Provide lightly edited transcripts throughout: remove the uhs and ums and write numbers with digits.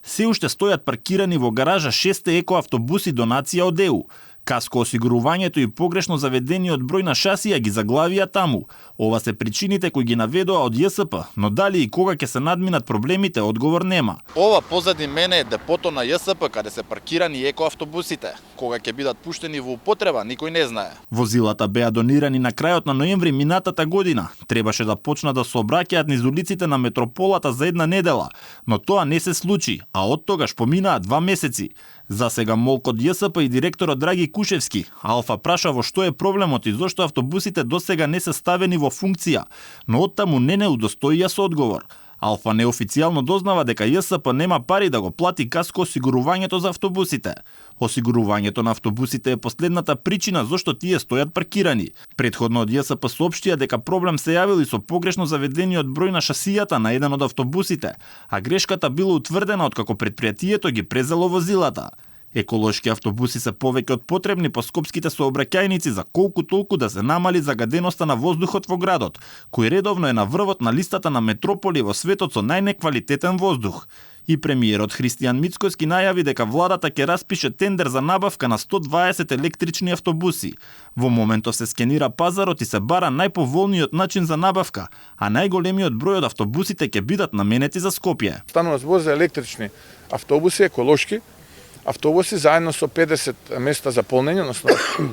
Се уште стојат паркирани во гаража 6 екоавтобуси донација од ЕУ. Каско осигурувањето и погрешно заведениот број на шасија ги заглавија таму. Ова се причините кои ги наведоа од ЈСП, но дали и кога ќе се надминат проблемите, одговор нема. Ова позади мене е депото на ЈСП, каде се паркирани екоавтобусите. Кога ќе бидат пуштени во употреба, никој не знае. Возилата беа донирани на крајот на ноември минатата година. Требаше да почнат да се обраќаат низ улиците на метрополата за една недела, но тоа не се случи, а од тогаш поминаа 2 месеци. За сега молкот ЈСП и директорот Драги Кушевски, Алфа праша во што е проблемот и зошто автобусите досега не се ставени во функција, но оттаму не удостоија со одговор. Алфа неофицијално дознава дека ЈСП нема пари да го плати каско осигурувањето за автобусите. Осигурувањето на автобусите е последната причина зошто тие стојат паркирани. Претходно од ЈСП соопштија дека проблем се јавил и со погрешно заведениот број на шасијата на еден од автобусите, а грешката била утврдена откако предпријатието ги презело возилата. Еколошки автобуси се повеќе од потребни по скопските сообраќајници за колку толку да се намали загаденоста на воздухот во градот, кој редовно е на врвот на листата на метрополи во светот со најнеквалитетен воздух. И премиерот Христијан Мицкоски најави дека владата ќе распише тендер за набавка на 120 електрични автобуси. Во моментов се скенира пазарот и се бара најповолниот начин за набавка, а најголемиот број од автобусите ќе бидат наменети за Скопје. Станува збор за електрични автобуси, еколошки автобуси заедно со 50 места за полнење,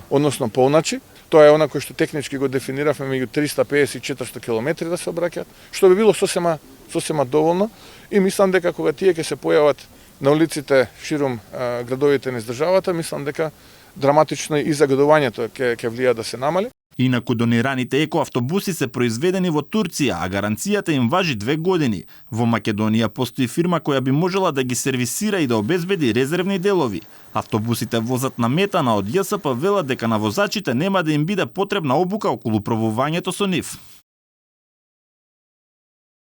односно полначи. Тоа е она кој што технички го дефиниравме меѓу 350 и 400 км да се обраќаат, што би било сосема доволно. И мислам дека кога тие ќе се појават на улиците ширум градовите низ државата, мислам дека драматично и загадувањето ќе влија да се намали. Инаку донираните екоавтобуси се произведени во Турција, а гаранцијата им важи 2 години. Во Македонија постои фирма која би можела да ги сервисира и да обезбеди резервни делови. Автобусите возат наметана од ЈСП велат дека на возачите нема да им биде потребна обука околу пробувањето со нив.